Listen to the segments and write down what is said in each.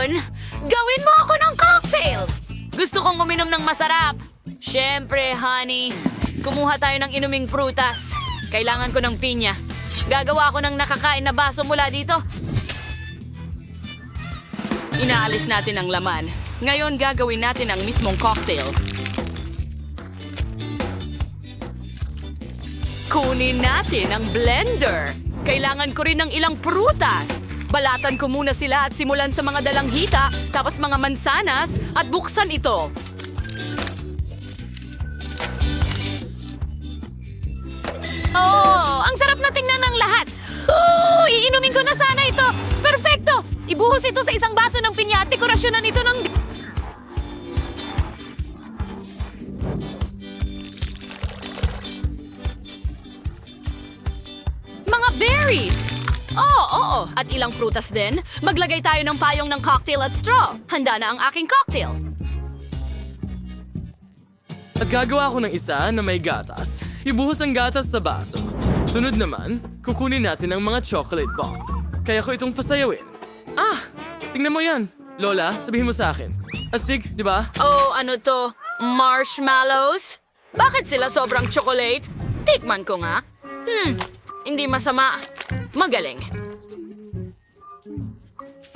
Ngayon, gawin mo ako ng cocktail! Gusto kong uminom ng masarap. Siyempre, honey. Kumuha tayo ng inuming prutas. Kailangan ko ng pinya. Gagawa ako ng nakakain na baso mula dito. Inaalis natin ang laman. Ngayon, gagawin natin ang mismong cocktail. Kunin natin ang blender. Kailangan ko rin ng ilang prutas. Balatan ko muna sila at simulan sa mga dalanghita, tapos mga mansanas, at buksan ito. Oh, ang sarap na tingnan ng lahat. Iinumin ko na sana ito. Perfecto! Ibuhos ito sa isang baso ng pinya at dekorasyonan ito ng... Mga berries! Oo. At ilang prutas din. Maglagay tayo ng payong ng cocktail at straw. Handa na ang aking cocktail. At gagawa ko ng isa na may gatas. Ibuhos ang gatas sa baso. Sunod naman, kukunin natin ang mga chocolate bomb. Kaya ko itong pasayawin. Tingnan mo yan. Lola, sabihin mo sa akin. Astig, di ba? Oh, ano to? Marshmallows? Bakit sila sobrang chocolate? Tikman ko nga. Hindi masama. Magaling.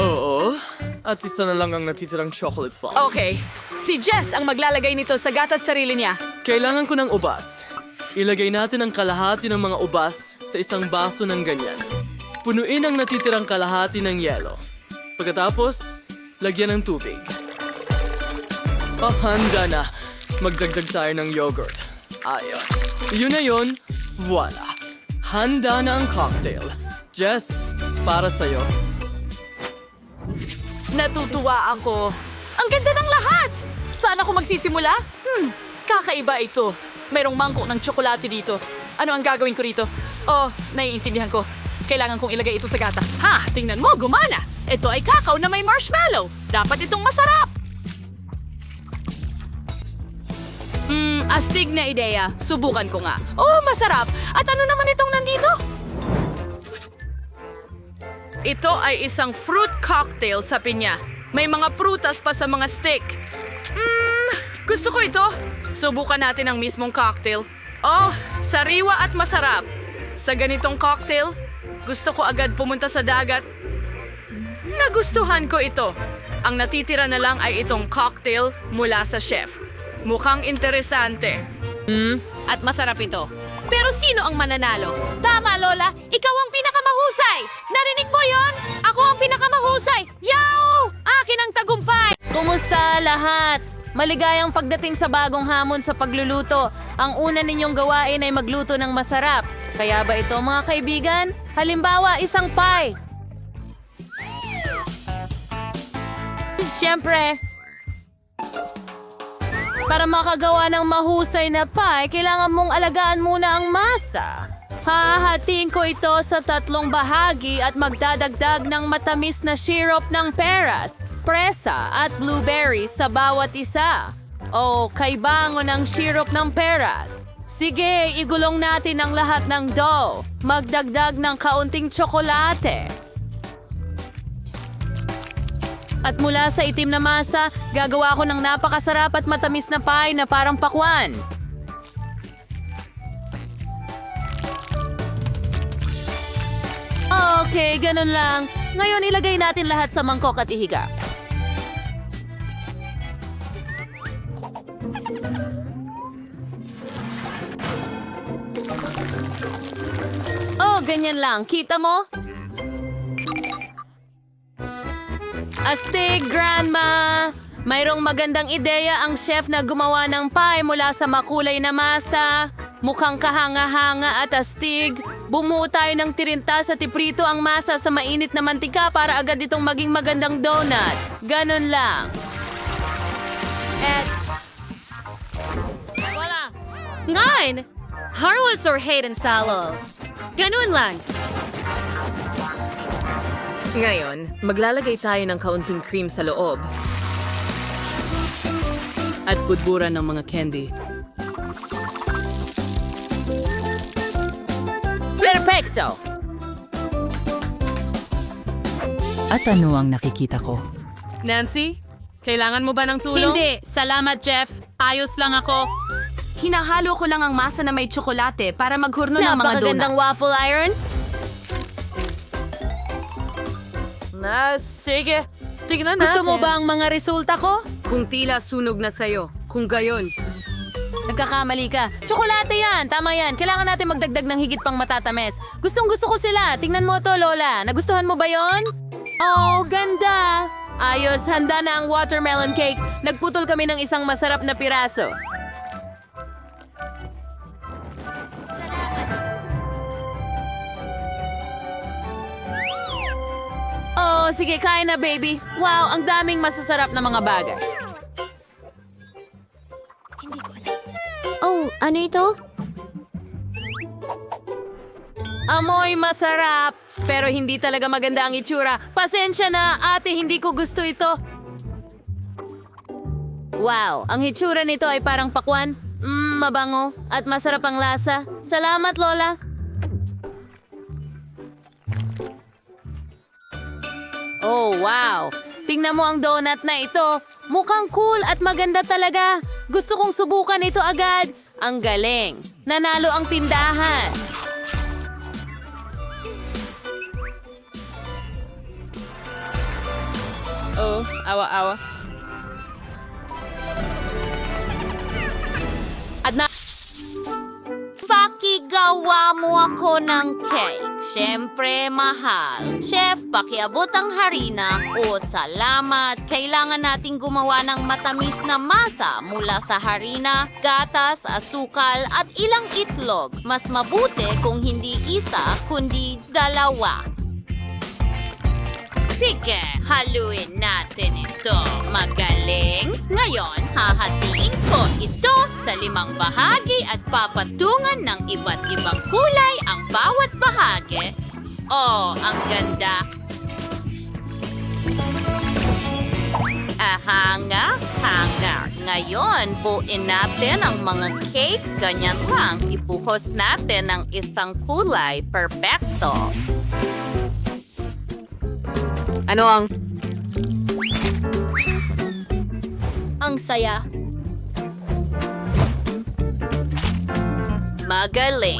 Oo. At isa na lang ang natitirang chocolate bomb. Okay. Si Jess ang maglalagay nito sa gatas sarili niya. Kailangan ko ng ubas. Ilagay natin ang kalahati ng mga ubas sa isang baso ng ganyan. Punuin ang natitirang kalahati ng yelo. Pagkatapos, lagyan ng tubig. Handa na. Magdagdag tayo ng yogurt. Ayos. Yun na yun. Voila. Handa na ang cocktail. Jess, para sa'yo. Natutuwa ako. Ang ganda ng lahat! Saan ako magsisimula? Kakaiba ito. Mayroong mangkok ng tsokolate dito. Ano ang gagawin ko rito? Oh, naiintindihan ko. Kailangan kong ilagay ito sa gatas. Tingnan mo, gumana! Ito ay kakao na may marshmallow. Dapat itong masarap. Astig na ideya. Subukan ko nga. Oh, masarap. At ano naman itong nandito? Ito ay isang fruit cocktail sa pinya. May mga prutas pa sa mga stick. Gusto ko ito. Subukan natin ang mismong cocktail. Oh, sariwa at masarap. Sa ganitong cocktail, gusto ko agad pumunta sa dagat. Nagustuhan ko ito. Ang natitira na lang ay itong cocktail mula sa chef. Mukhang interesante. At masarap ito. Pero sino ang mananalo? Tama, Lola. Ikaw ang pinakamahusay. Narinig mo yon? Ako ang pinakamahusay. Yaw! Akin ang tagumpay. Kumusta lahat? Maligayang pagdating sa bagong hamon sa pagluluto. Ang una ninyong gawain ay magluto ng masarap. Kaya ba ito, mga kaibigan? Halimbawa, isang pie. Siyempre, para makagawa ng mahusay na pie, kailangan mong alagaan muna ang masa. Hahatiin ko ito sa 3 bahagi at magdadagdag ng matamis na syrup ng peras, presa at blueberries sa bawat isa. O kaibango ng syrup ng peras. Sige, igulong natin ang lahat ng dough. Magdagdag ng kaunting tsokolate. At mula sa itim na masa, gagawa ko ng napakasarap at matamis na pie na parang pakwan. Okay, ganun lang. Ngayon ilagay natin lahat sa mangkok at ihiga. Oh, ganyan lang. Kita mo? Astig, Grandma! Mayroong magandang ideya ang chef na gumawa ng pie mula sa makulay na masa. Mukhang kahanga-hanga at astig. Bumuo tayo ng tirinta sa tiprito ang masa sa mainit na mantika para agad itong maging magandang donut. Ganon lang. Wala. Ngayon, harwas or hate and salad. Ganon lang. Ngayon, maglalagay tayo ng kaunting cream sa loob. At budburan ng mga candy. Perfecto! At ano ang nakikita ko? Nancy, kailangan mo ba ng tulong? Hindi. Salamat, Jeff. Ayos lang ako. Hinahalo ko lang ang masa na may tsokolate para maghurno ng mga Napakagandang donut. waffle iron. Sige. Tignan natin. Gusto mo ba ang mga resulta ko? Kung tila sunog na sa'yo. Kung gayon. Nagkakamali ka. Tsokolate yan. Tama yan. Kailangan natin magdagdag ng higit pang matatamis. Gustong gusto ko sila. Tingnan mo to, Lola. Nagustuhan mo ba yon? Oh, ganda. Ayos, handa na ang watermelon cake. Nagputol kami ng isang masarap na piraso. Oh, sige, kain na, baby. Wow, ang daming masasarap na mga bagay. Oh, ano ito? Amoy masarap, pero hindi talaga maganda ang itsura. Pasensya na, ate, hindi ko gusto ito. Wow, ang itsura nito ay parang pakwan. Mabango at masarap ang lasa. Salamat, Lola. Oh, wow. Tingnan mo ang donut na ito. Mukhang cool at maganda talaga. Gusto kong subukan ito agad. Ang galing. Nanalo ang tindahan. Oh, awa-awa. At na... Pakigawa mo ako ng cake. Siyempre, mahal. Chef, pakiabot ang harina. O, salamat. Kailangan nating gumawa ng matamis na masa mula sa harina, gatas, asukal, at ilang itlog. Mas mabuti kung hindi isa, kundi dalawa. Sige, haluin natin ito. Magaling. Ngayon, hahatiin ko ito sa 5 bahagi at papatungan ng iba't ibang kulay ang bawat bahagi. Oh, ang ganda. Hanga. Ngayon, buuin natin ang mga cake. Ganyan lang. Ibuhos natin ng isang kulay. Perfecto. Ano ang... Ang saya. Magaling.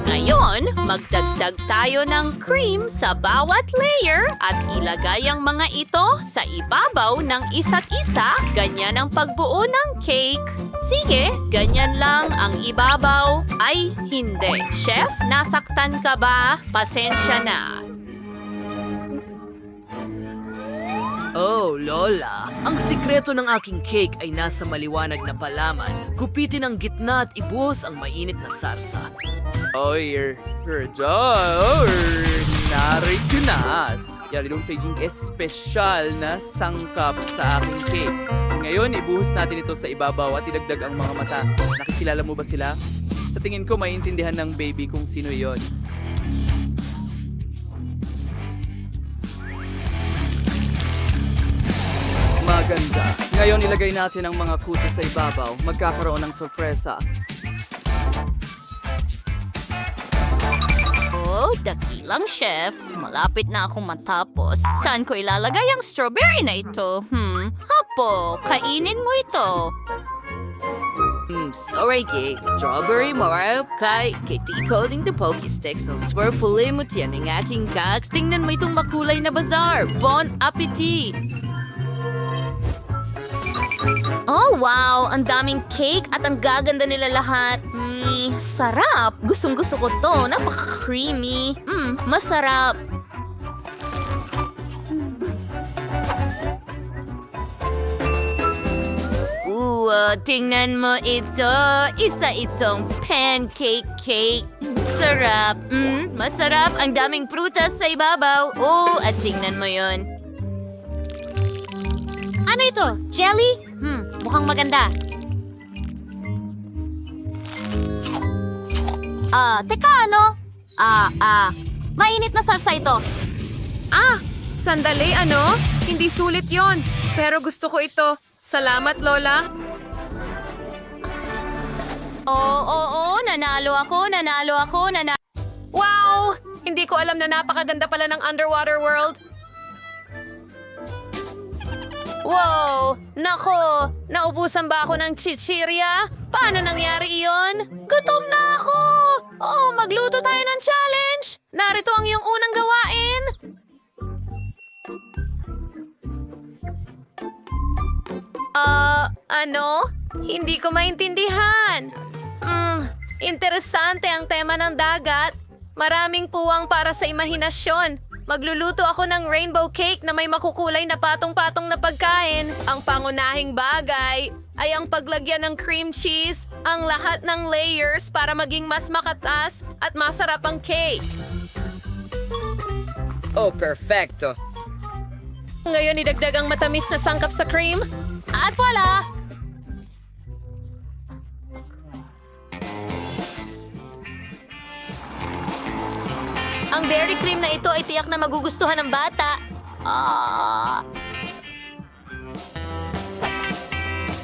Ngayon, magdagdag tayo ng cream sa bawat layer at ilagay ang mga ito sa ibabaw ng isa't isa. Ganyan ang pagbuo ng cake. Sige, ganyan lang ang ibabaw. Ay, hindi. Chef, nasaktan ka ba? Pasensya na. Oh, Lola, ang sikreto ng aking cake ay nasa maliwanag na palaman. Gupitin ang gitna at ibuhos ang mainit na sarsa. Narito na. Yarilong Feijing espesyal na sangkap sa aking cake. Ngayon, ibuhos natin ito sa ibabaw at idagdag ang mga mata. Nakikilala mo ba sila? Sa tingin ko, maiintindihan ng baby kung sino yon. Maganda. Ngayon, ilagay natin ang mga kuto sa ibabaw. Magkakaroon ng sorpresa. Oh, dakilang chef. Malapit na akong matapos. Saan ko ilalagay ang strawberry na ito? Hapo, kainin mo ito. Sorry, cake. Strawberry marap kay decoding the Poke Sticks ng swirlfully mo tiyan ng aking cakes. Tingnan mo itong makulay na bazaar. Bon appetit! Oh, wow! Ang daming cake at ang gaganda nila lahat. Sarap! Gustong-gusto ko to. Napaka-creamy. Masarap. Tingnan mo ito. Isa itong pancake cake. Sarap. Masarap. Ang daming prutas sa ibabaw. Oh, at tingnan mo yon. Ano ito? Jelly? Mukhang maganda. Teka ano? Mainit na sarsa ito. Sandali, ano? Hindi sulit yon. Pero gusto ko ito. Salamat, Lola. Oo, nanalo ako. Wow! Hindi ko alam na napakaganda pala ng Underwater World. Wow! Nako! Naubusan ba ako ng chichirya? Paano nangyari iyon? Gutom na ako! Oh, magluto tayo ng challenge! Narito ang iyong unang gawain! Ano? Hindi ko maintindihan. Interesante ang tema ng dagat. Maraming puwang para sa imahinasyon. Magluluto ako ng rainbow cake na may makukulay na patong-patong na pagkain. Ang pangunahing bagay ay ang paglagyan ng cream cheese, ang lahat ng layers para maging mas makatas at masarap ang cake. Oh, perfecto. Ngayon idagdag ang matamis na sangkap sa cream. At wala! Ang berry cream na ito ay tiyak na magugustuhan ng bata.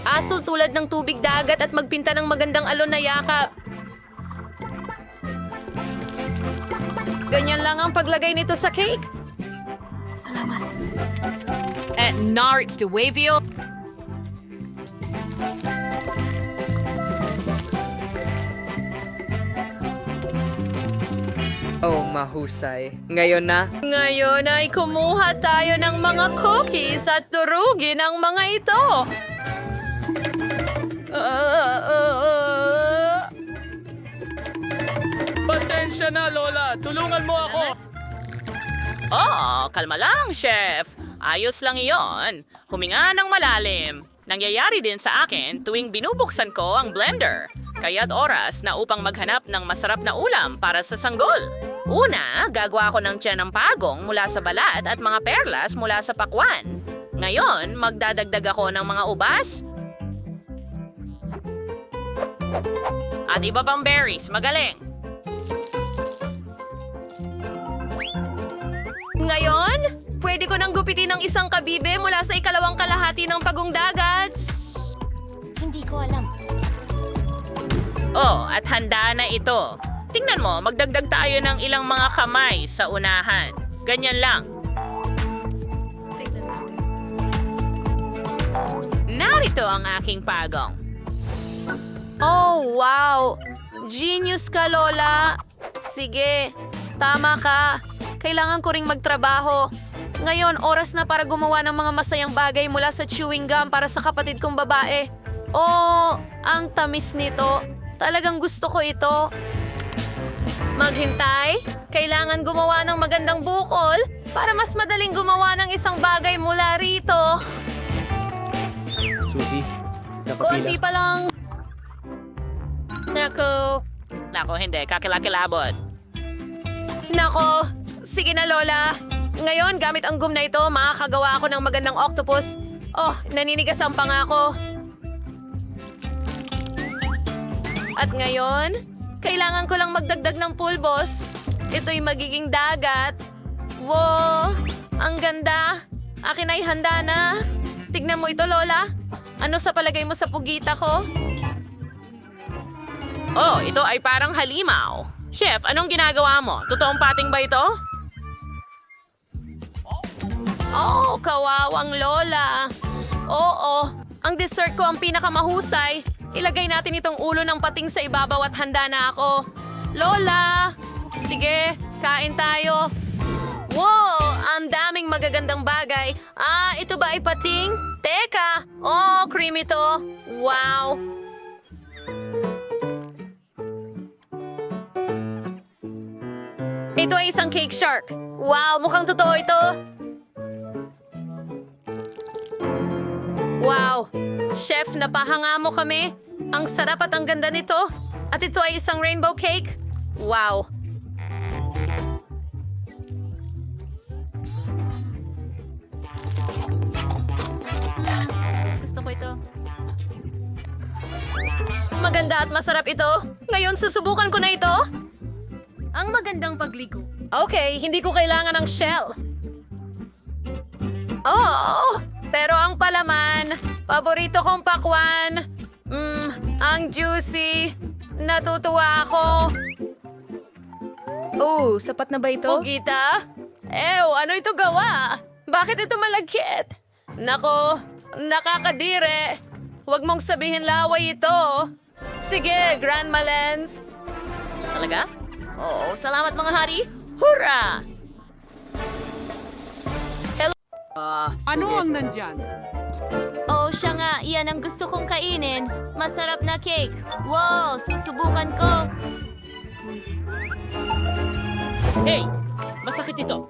Asul tulad ng tubig dagat at magpinta ng magandang alon na yakap. Ganyan lang ang paglagay nito sa cake. At narits to Wavio. Oh, mahusay. Ngayon na, Ngayon ay kumuha tayo ng mga cookies at durugin ang mga ito. Pasensya na, Lola. Tulungan mo ako. Oh, kalma lang, Chef. Ayos lang iyon. Huminga ng malalim. Nangyayari din sa akin tuwing binubuksan ko ang blender. Kaya't oras na upang maghanap ng masarap na ulam para sa sanggol. Una, gagawa ko ng tiyan ng pagong mula sa balat at mga perlas mula sa pakwan. Ngayon, magdadagdag ako ng mga ubas at iba pang berries. Magaling! Ngayon, pwede ko nang gupitin ng isang kabibe mula sa ikalawang kalahati ng pagong dagat. Oh, at handa na ito. Tingnan mo, magdagdag tayo ng ilang mga kamay sa unahan. Ganyan lang. Narito ang aking pagong. Oh, wow! Genius ka, Lola! Sige, tama ka. Kailangan ko ring magtrabaho. Ngayon, oras na para gumawa ng mga masayang bagay mula sa chewing gum para sa kapatid kong babae. Oh, ang tamis nito. Talagang gusto ko ito. Maghintay? Kailangan gumawa ng magandang bukol para mas madaling gumawa ng isang bagay mula rito. Susi, Konti pa lang. Nako, hindi. Kakilakilabot. Nako, sige na Lola. Ngayon, gamit ang gum na ito, makakagawa ako ng magandang octopus. Oh, naninigas ang pangako. At ngayon, kailangan ko lang magdagdag ng pulbos. Ito'y magiging dagat. Wow, ang ganda. Akin ay handa na. Tignan mo ito, Lola. Ano sa palagay mo sa pugita ko? Oh, ito ay parang halimaw. Chef, anong ginagawa mo? Totoong pating ba ito? Oh, kawawang Lola. Oo, ang dessert ko ang pinakamahusay. Ilagay natin itong ulo ng pating sa ibabaw at handa na ako. Lola! Sige, kain tayo. Wow! Ang daming magagandang bagay. Ito ba ay pating? Teka! Oh, cream ito. Wow! Ito ay isang cake shark. Wow, mukhang totoo ito. Wow! Chef, napahanga mo kami. Ang sarap at ang ganda nito. At ito ay isang rainbow cake. Wow! Gusto ko ito. Maganda at masarap ito. Ngayon, susubukan ko na ito. Ang magandang pagligo. Okay, hindi ko kailangan ng shell. Oh, pero ang palaman, paborito kong pakwan. Ang juicy. Natutuwa ako. Oh, sapat na ba ito? Pugita? Ew, ano ito gawa? Bakit ito malagkit? Nako, Nakakadire. Huwag mong sabihin laway ito. Sige, Grandma Lens. Talaga? Oo, salamat mga hari. Hurra! Ano ang Oh, siya nga, iyan ang gusto kong kainin. Masarap na cake. Wow, susubukan ko. Hey, masakit ito.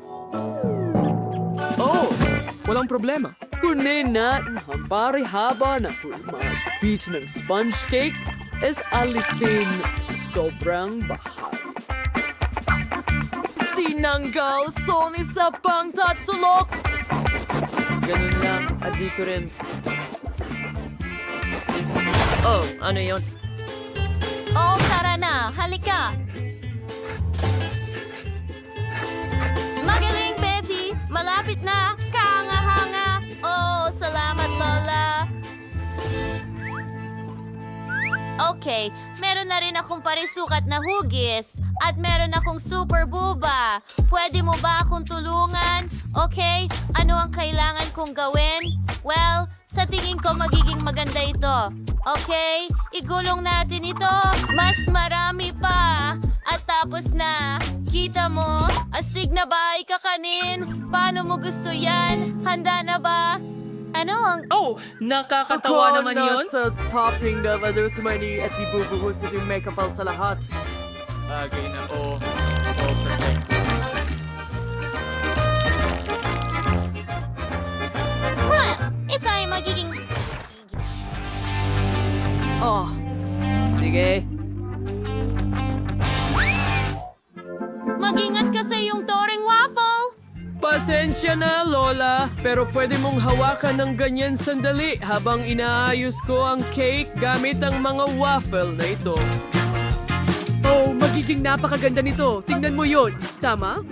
Oh, walang problema. Kunin natin ang pare-haba na beach ng sponge cake is alisin sobrang bahal. Tinanggal, Sony sa pangtatsulok! Ganun lang. At dito rin. Oh, ano yon? Oh, tara na. Halika. Magaling, Betty. Malapit na. Kahanga-hanga. Oh, salamat, Lola. Okay, meron na rin akong parisukat na hugis. At meron akong super buba. Pwede mo ba akong tulungan? Okay, ano ang kailangan kong gawin? Well, sa tingin ko magiging maganda ito. Okay, igulong natin ito. Mas marami pa. At tapos na. Kita mo? Astig na ba ikakanin? Paano mo gusto yan? Handa na ba? Ano ang... Oh, nakakatawa naman yun. Sa topping na madusmani at ibubuhos na yung makeup sa lahat. Bagay na oh. Oh, perfect. Ito ay magiging... Oh, sige. Mag-ingat ka sa iyong toring waffle! Pasensya na, Lola, pero pwede mong hawakan ng ganyan sandali habang inaayos ko ang cake gamit ang mga waffle na ito. Oh, magiging napakaganda nito. Tingnan mo yun. Tama?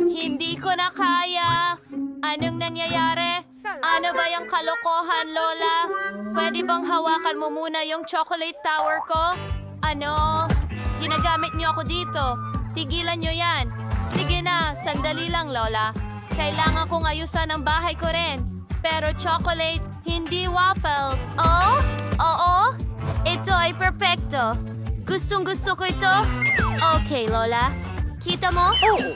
Hindi ko na kaya. Anong nangyayari? Ano ba yung kalokohan, Lola? Pwede bang hawakan mo muna yung chocolate tower ko? Ano? Ginagamit niyo ako dito. Tigilan niyo yan. Sige na, sandali lang, Lola. Kailangan kong ayusan ang bahay ko rin. Pero chocolate, hindi waffles. Oh? Oo? Ito ay perpekto. Gustong-gusto ko ito. Okay, Lola. Kita mo? Oo,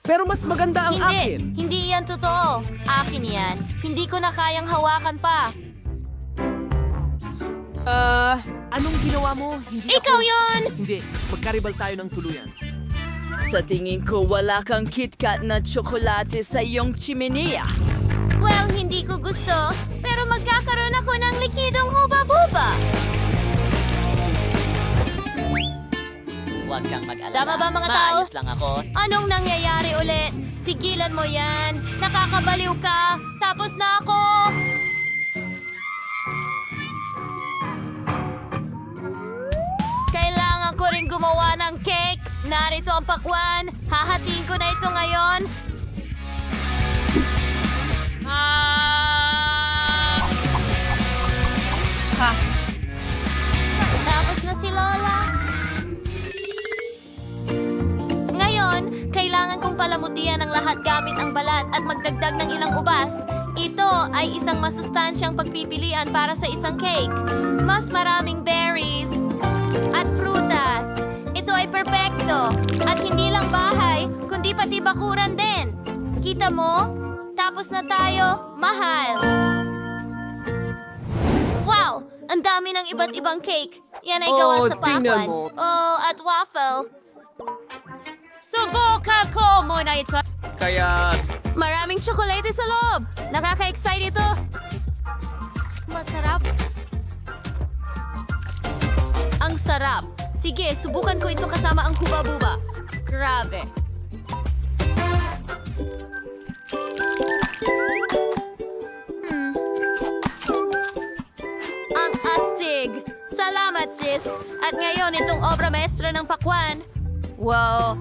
pero mas maganda ang akin. Hindi yan totoo. Akin yan. Hindi ko na kayang hawakan pa. Anong ginawa mo? Hindi Ikaw ako... yon! Hindi, magkaribal tayo ng tuluyan. Sa tingin ko, wala kang KitKat na tsokolate sa iyong chimenea. Well, hindi ko gusto. Pero magkakaroon ako ng likidong huba-buba. Huwag kang mag-alala. Tama ba, mga tao? Maayos lang ako. Anong nangyayari ulit? Tigilan mo yan. Nakakabaliw ka. Tapos na ako. Kailangan ko rin gumawa ng cake. Narito ang pakwan. Hahatiin ko na ito ngayon. Tapos na si Lola. Ngayon, kailangan kong palamutian ang lahat gamit ang balat at magdagdag ng ilang ubas. Ito ay isang masustansyang pagpipilian para sa isang cake. Mas maraming berries at prutas. Ito ay perpekto. At hindi lang bahay, kundi pati bakuran din. Kita mo? Tapos na tayo. Mahal. Wow! Ang dami ng iba't ibang cake. Yan ay gawa Oh, sa tingnan pakwan. mo. Oh, at waffle. Subukan ko muna ito. Kaya Maraming tsokolate sa loob. Nakaka-excite ito. Masarap. Ang sarap. Sige, subukan ko ito kasama ang huba-buba. Grabe. Ang astig. Salamat, sis. At ngayon, itong obra maestra ng pakwan. Wow.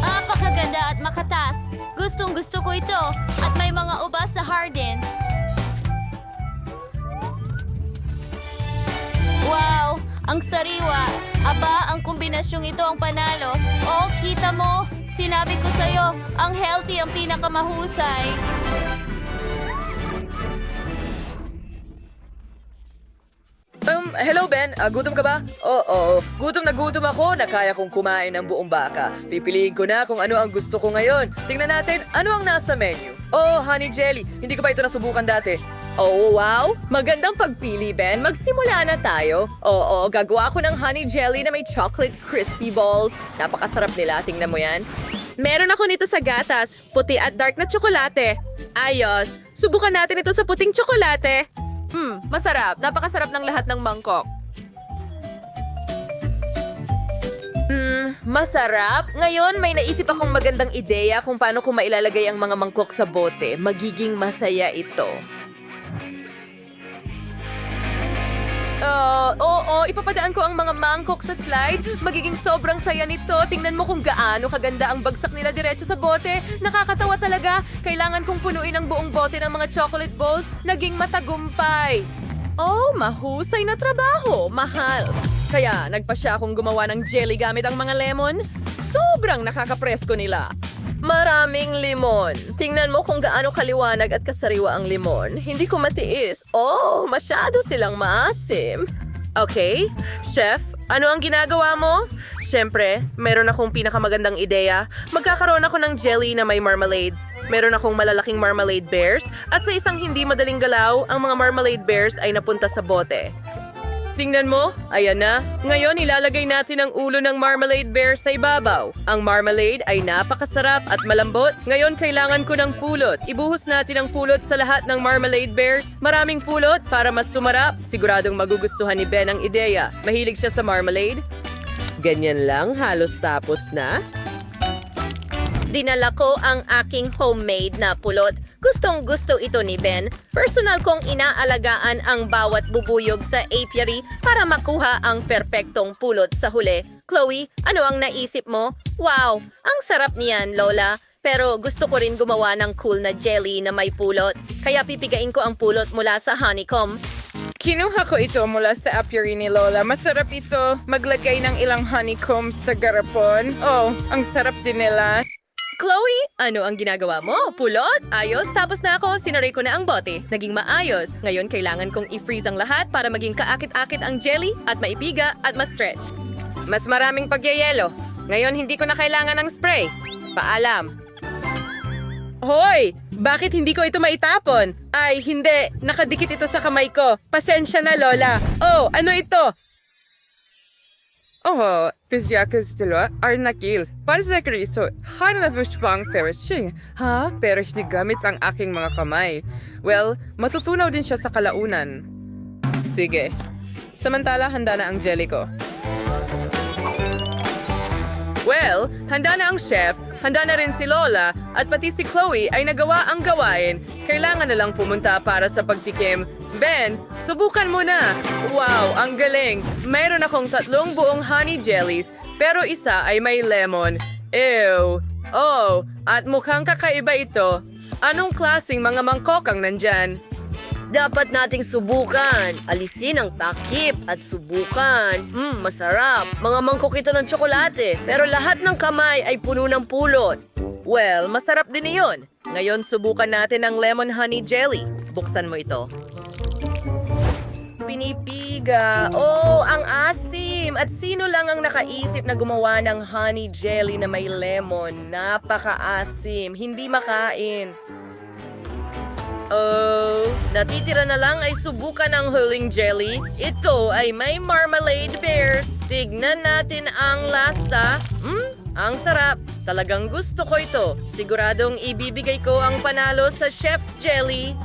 Napakaganda at makatas. Gustong-gusto ko ito. At may mga ubas sa hardin. Wow! Ang sariwa. Aba, ang kombinasyong ito ang panalo. Oh, kita mo? Sinabi ko sa'yo, ang healthy ang pinakamahusay. Hello Ben, gutom ka ba? Oo, gutom na gutom ako na kaya kong kumain ng buong baka. Pipiliin ko na kung ano ang gusto ko ngayon. Tingnan natin ano ang nasa menu. Oh, honey jelly. Hindi ko pa ito nasubukan dati. Oh, wow! Magandang pagpili, Ben. Magsimula na tayo. Oo, gagawa ako ng honey jelly na may chocolate crispy balls. Napakasarap nila. Tingnan mo yan. Meron ako nito sa gatas, puti at dark na tsokolate. Ayos. Subukan natin ito sa puting tsokolate. Masarap. Napakasarap ng lahat ng mangkok. Masarap. Ngayon, may naisip akong magandang ideya kung paano ko mailalagay ang mga mangkok sa bote. Magiging masaya ito. Ipapadaan ko ang mga mangkok sa slide. Magiging sobrang saya nito. Tingnan mo kung gaano kaganda ang bagsak nila diretso sa bote. Nakakatawa talaga. Kailangan kong punuin ang buong bote ng mga chocolate balls. Naging matagumpay. Oh, mahusay na trabaho. Mahal. Kaya nagpasya akong gumawa ng jelly gamit ang mga lemon. Sobrang nakakapresko nila. Maraming limon. Tingnan mo kung gaano kaliwanag at kasariwa ang limon. Hindi ko matiis. Oh, masyado silang maasim. Okay, chef, ano ang ginagawa mo? Siyempre, meron akong pinakamagandang ideya. Magkakaroon ako ng jelly na may marmalades. Meron akong malalaking marmalade bears at sa isang hindi madaling galaw, ang mga marmalade bears ay napunta sa bote. Tingnan mo, ayan na. Ngayon ilalagay natin ang ulo ng marmalade bear sa ibabaw. Ang marmalade ay napakasarap at malambot. Ngayon kailangan ko ng pulot. Ibuhos natin ang pulot sa lahat ng marmalade bears. Maraming pulot para mas sumarap. Siguradong magugustuhan ni Ben ang ideya. Mahilig siya sa marmalade. Ganyan lang, halos tapos na. Dinala ko ang aking homemade na pulot. Gustong-gusto ito ni Ben. Personal kong inaalagaan ang bawat bubuyog sa apiary para makuha ang perpektong pulot sa huli. Chloe, ano ang naisip mo? Wow, ang sarap niyan, Lola. Pero gusto ko rin gumawa ng cool na jelly na may pulot. Kaya pipigain ko ang pulot mula sa honeycomb. Kinuha ko ito mula sa apiary ni Lola. Masarap ito maglagay ng ilang honeycomb sa garapon. Oh, ang sarap din nila. Chloe, ano ang ginagawa mo? Pulot? Ayos, tapos na ako. Sinaray ko na ang bote. Naging maayos. Ngayon kailangan kong i-freeze ang lahat para maging kaakit-akit ang jelly at maipiga at ma-stretch. Mas maraming pagyayelo. Ngayon hindi ko na kailangan ng spray. Paalam. Hoy! Bakit hindi ko ito maitapon? Ay, hindi. Nakadikit ito sa kamay ko. Pasensya na, Lola. Oh, ano ito? Oh, kızcağız dilo arnakil. Para sa kriso, hanapos pang therapy. Ha? Pero hindi gamit ang aking mga kamay. Well, matutunaw din siya sa kalaunan. Sige. Samantala, handa na ang jelly ko. Well, handa na ang chef, handa na rin si Lola, at pati si Chloe ay nagawa ang gawain. Kailangan na lang pumunta para sa pagtikim. Ben, subukan mo na! Wow, ang galing! Mayroon akong 3 buong honey jellies, pero isa ay may lemon. Ew! Oh, at mukhang kakaiba ito. Anong klaseng mga mangkok ang nandyan? Dapat nating subukan. Alisin ang takip at subukan. Masarap. Mga mangkok ito ng tsokolate. Pero lahat ng kamay ay puno ng pulot. Well, masarap din iyon. Ngayon subukan natin ang lemon honey jelly. Buksan mo ito. Pinipiga. Oh, ang asim! At sino lang ang nakaisip na gumawa ng honey jelly na may lemon? Napaka-asim. Hindi makain. Oh, natitira na lang ay subukan ang huling jelly. Ito ay may marmalade bears. Tignan natin ang lasa. Ang sarap. Talagang gusto ko ito. Siguradong ibibigay ko ang panalo sa chef's jelly.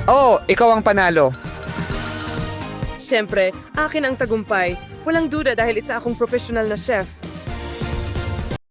Oh, ikaw ang panalo. Siyempre, akin ang tagumpay. Walang duda dahil isa akong professional na chef.